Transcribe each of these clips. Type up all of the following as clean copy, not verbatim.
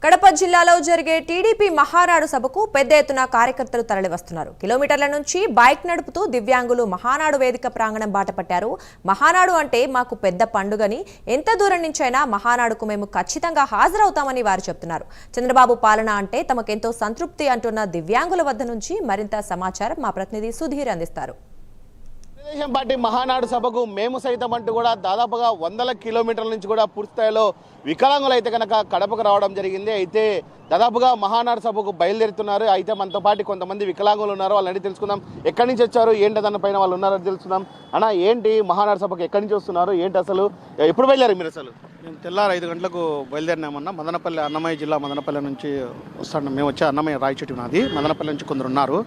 కడప జిల్లాలో జరిగే టీడీపీ మహానాడు సభకు పెద్ద ఎత్తున కార్యకర్తలు తరలివస్తున్నారు. కిలోమీటర్ల నుంచి బైక్ నడుపుతూ దివ్యాంగులు మహానాడు వేదిక ప్రాంగణం బాటపట్టారు. మహానాడు అంటే మాకు పెద్ద పండుగని, ఎంత దూరం నుంచైనా మహానాడుకు మేము ఖచ్చితంగా హాజరవుతామని వారు చెప్తున్నారు. చంద్రబాబు పాలన అంటే తమకెంతో సంతృప్తి అంటున్న దివ్యాంగుల వద్ద నుంచి మరింత సమాచారం మా ప్రతినిధి సుధీర్ అందిస్తారు. తెలుగుదేశం పార్టీ మహానాడు సభకు మేము సైతం అంటూ కూడా దాదాపుగా 100 కిలోమీటర్ల నుంచి కూడా పూర్తిస్థాయిలో వికలాంగులు అయితే కనుక కడపకు రావడం జరిగింది. అయితే దాదాపుగా మహానాడు సభకు బయలుదేరుతున్నారు. అయితే మనతో పాటు కొంతమంది వికలాంగులు ఉన్నారు, వాళ్ళని అడిగి తెలుసుకుందాం. ఎక్కడి నుంచి వచ్చారు, ఏంటి దాని పైన వాళ్ళు ఉన్నారో తెలుసుకుందాం. అన్న, ఏంటి మహానాడు సభకు ఎక్కడి నుంచి వస్తున్నారు, ఏంటి అసలు ఎప్పుడు బయలుదేరారు మీరు? అసలు మేము తెల్లారు 5 గంటలకు బయలుదేరినామన్నా. మదనపల్లి, అన్నమయ్య జిల్లా మదనపల్లి నుంచి వస్తాను. మేము వచ్చే అన్నమయ్య రాయచోటి నాది. మదనపల్లి నుంచి కొందరు ఉన్నారు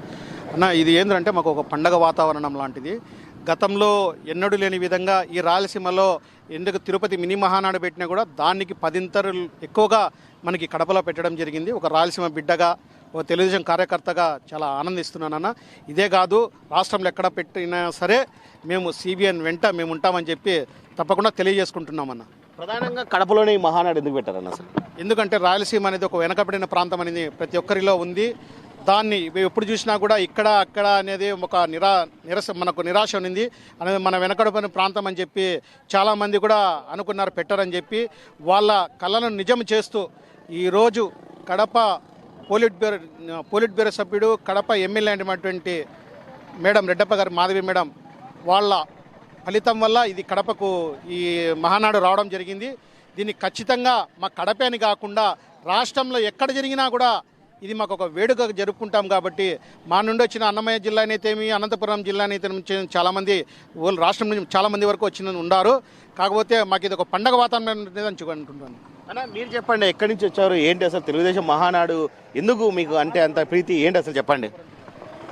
అన్న. ఇది ఏంటంటే మాకు ఒక పండగ వాతావరణం లాంటిది. గతంలో ఎన్నడూ లేని విధంగా ఈ రాయలసీమలో ఎందుకు తిరుపతి మినీ మహానాడు పెట్టినా కూడా దానికి 10 ఎక్కువగా మనకి కడపలో పెట్టడం జరిగింది. ఒక రాయలసీమ బిడ్డగా, ఒక తెలుగుదేశం కార్యకర్తగా చాలా ఆనందిస్తున్నానన్న. ఇదే కాదు, రాష్ట్రంలో ఎక్కడ పెట్టినా సరే మేము సిబిఎన్ వెంట మేము ఉంటామని చెప్పి తప్పకుండా తెలియజేసుకుంటున్నామన్న. ప్రధానంగా కడపలోనే ఈ మహానాడు ఎందుకు పెట్టారన్న అసలు? ఎందుకంటే రాయలసీమ అనేది ఒక వెనకబడిన ప్రాంతం అనేది ప్రతి ఒక్కరిలో ఉంది. దాన్ని ఎప్పుడు చూసినా కూడా ఇక్కడ అక్కడ అనేది ఒక మనకు నిరాశ ఉంది అనేది. మన వెనకబడిన ప్రాంతం అని చెప్పి చాలామంది కూడా అనుకున్నారు, పెట్టారని చెప్పి వాళ్ళ కళలను నిజం చేస్తూ ఈరోజు కడప పోలిట్ బ్యూరో సభ్యుడు, కడప ఎమ్మెల్యే అయినటువంటి మేడం రెడ్డప్ప గారు, మాధవి మేడం, వాళ్ళ ఫలితం వల్ల ఇది కడపకు ఈ మహానాడు రావడం జరిగింది. దీన్ని ఖచ్చితంగా మా కడప అని కాకుండా రాష్ట్రంలో ఎక్కడ జరిగినా కూడా ఇది మాకు ఒక వేడుక జరుపుకుంటాం. కాబట్టి మా నుండి వచ్చిన అన్నమయ్య జిల్లా అయితేమి, అనంతపురం జిల్లా అయితే చాలామంది రాష్ట్రం నుంచి చాలామంది వరకు వచ్చిన ఉన్నారు. కాకపోతే మాకు ఇది ఒక పండగ వాతావరణం అంటున్నాను. అన్న, మీరు చెప్పండి, ఎక్కడి నుంచి వచ్చారు, ఏంటి అసలు తెలుగుదేశం మహానాడు ఎందుకు మీకు అంటే అంత ప్రీతి, ఏంటి అసలు చెప్పండి?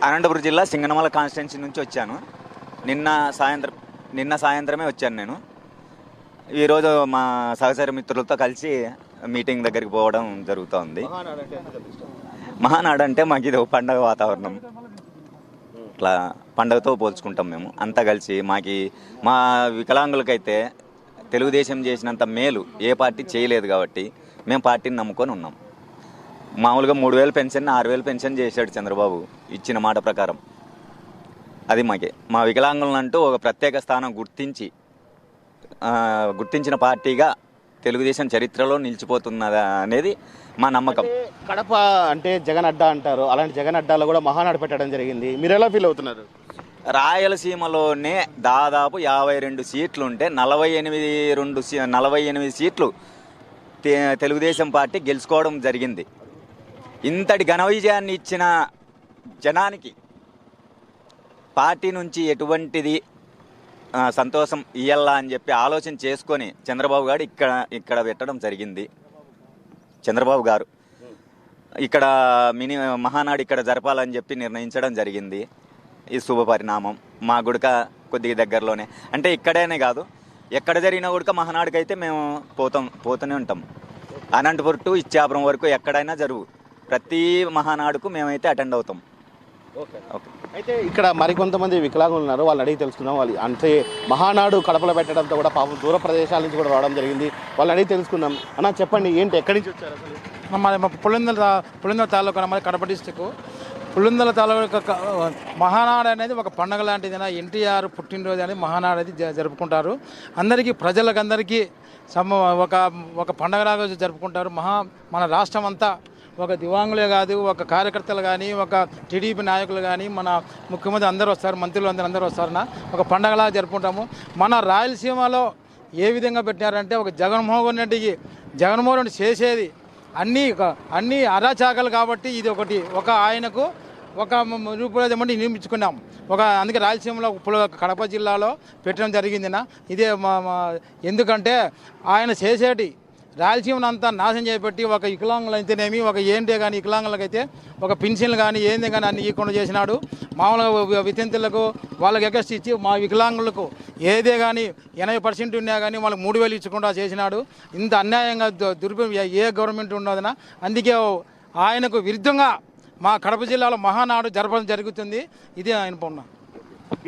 అనంతపురం జిల్లా సింగనమల కాన్స్టిట్యున్సీ నుంచి వచ్చాను. నిన్న సాయంత్రమే వచ్చాను నేను. ఈరోజు మా సహచర మిత్రులతో కలిసి మీటింగ్ దగ్గరికి పోవడం జరుగుతుంది. మహానాడు అంటే మాకు ఇది ఒక పండగ వాతావరణం. ఇట్లా పండగతో పోల్చుకుంటాం మేము అంతా కలిసి. మా వికలాంగులకైతే తెలుగుదేశం చేసినంత మేలు ఏ పార్టీ చేయలేదు కాబట్టి మేము పార్టీని నమ్ముకొని ఉన్నాం. మామూలుగా 3000 పెన్షన్, 6000 పెన్షన్ చేశాడు చంద్రబాబు ఇచ్చిన మాట ప్రకారం. అది మా వికలాంగులంటూ ఒక ప్రత్యేక స్థానం గుర్తించిన పార్టీగా తెలుగుదేశం చరిత్రలో నిలిచిపోతున్నదా అనేది మా నమ్మకం. కడప అంటే జగన్ అడ్డా అంటారు, అలాంటి జగన్ అడ్డాలో కూడా మహానాడు పెట్టడం జరిగింది. మీరు ఎలా ఫీల్ అవుతున్నారు? రాయలసీమలోనే దాదాపు 52 సీట్లు ఉంటే 48 సీట్లు తెలుగుదేశం పార్టీ గెలుచుకోవడం జరిగింది. ఇంతటి ఘన విజయాన్ని ఇచ్చిన జనానికి పార్టీ నుంచి ఎటువంటిది సంతోషం ఇయ్యాలా అని చెప్పి ఆలోచన చేసుకొని చంద్రబాబు గారు ఇక్కడ పెట్టడం జరిగింది. చంద్రబాబు గారు ఇక్కడ మహానాడు ఇక్కడ జరపాలని చెప్పి నిర్ణయించడం జరిగింది. ఈ శుభ పరిణామం మా గుడక కొద్దిగా దగ్గరలోనే, అంటే ఇక్కడేనే కాదు, ఎక్కడ జరిగినా గుడక మహానాడుకైతే మేము పోతూనే ఉంటాం. అనంతపురం టు ఇచ్చాపురం వరకు ఎక్కడైనా జరుగు, ప్రతి మహానాడుకు మేమైతే అటెండ్ అవుతాం. ఓకే. అయితే ఇక్కడ మరికొంతమంది వికలాంగులు ఉన్నారు, వాళ్ళని అడిగి తెలుసుకుందాం. వాళ్ళు అంటే మహానాడు కడపలో పెట్టడంతో కూడా పాపం దూర ప్రదేశాల నుంచి కూడా రావడం జరిగింది. వాళ్ళని అడిగి తెలుసుకుందాం. అన్న, చెప్పండి, ఏంటి, ఎక్కడి నుంచి వచ్చారు అసలు? పులిందల తాలూకా, మరి కడప డిస్టిక్ పులిందల తాలూకా మహానాడు అనేది ఒక పండగ లాంటిది. ఎన్టీఆర్ పుట్టినరోజు అనేది మహానాడు అనేది జరుపుకుంటారు. అందరికీ, ప్రజలకందరికీ ఒక పండగలాగా జరుపుకుంటారు. మన రాష్ట్రం అంతా ఒక దివాంగులే కాదు, ఒక కార్యకర్తలు కానీ, ఒక టీడీపీ నాయకులు కానీ, మన ముఖ్యమంత్రి అందరూ వస్తారు, మంత్రులు అందరూ వస్తారన్న ఒక పండగలా జరుపుకుంటాము. మన రాయలసీమలో ఏ విధంగా పెట్టినారంటే, ఒక జగన్మోహన్ రెడ్డి చేసేది అన్నీ అరాచకాలు కాబట్టి ఇది ఒక ఆయనకు ఒక రూపురేఖ నిర్మించుకున్నాం. అందుకే రాయలసీమలో కడప జిల్లాలో పెట్టడం జరిగిందినా. ఇదే ఎందుకంటే ఆయన చేసేటి రాయలసీమను అంతా నాశనం చేపెట్టి ఒక వికలాంగులు అయితేనేమి, ఒక ఏంటే కానీ వికలాంగులకైతే ఒక పెన్షన్లు కానీ ఏంది కానీ అన్ని ఇవ్వకుండా చేసినాడు. మామూలుగా వితంతులకు వాళ్ళకి ఎగస్ట్ ఇచ్చి మా వికలాంగులకు ఏదే కానీ 80% ఉన్నా కానీ వాళ్ళకి 3000 ఇచ్చకుండా చేసినాడు. ఇంత అన్యాయంగా దుర్భం ఏ గవర్నమెంట్ ఉన్నదనా. అందుకే ఆయనకు విరుద్ధంగా మా కడప జిల్లాలో మహానాడు జరపడం జరుగుతుంది. ఇది ఆయన పొన్న.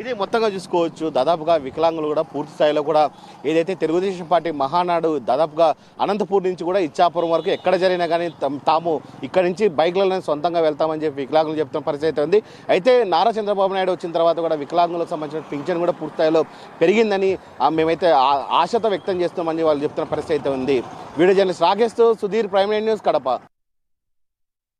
ఇది మొత్తంగా చూసుకోవచ్చు. దాదాపుగా వికలాంగులు కూడా పూర్తి స్థాయిలో కూడా ఏదైతే తెలుగుదేశం పార్టీ మహానాడు దాదాపుగా అనంతపూర్ నుంచి కూడా ఇచ్చాపురం వరకు ఎక్కడ జరిగినా కానీ తాము ఇక్కడ నుంచి బైక్లలో సొంతంగా వెళ్తామని చెప్పి వికలాంగులు చెప్తున్న పరిస్థితి ఉంది. అయితే నారా చంద్రబాబు నాయుడు వచ్చిన తర్వాత కూడా వికలాంగులకు సంబంధించిన పింఛన్ కూడా పూర్తి స్థాయిలో పెరిగిందని మేమైతే ఆశతో వ్యక్తం చేస్తామని వాళ్ళు చెప్తున్న పరిస్థితి ఉంది. Video journalist Rakesh, Sudheer, prime news, Kadapa.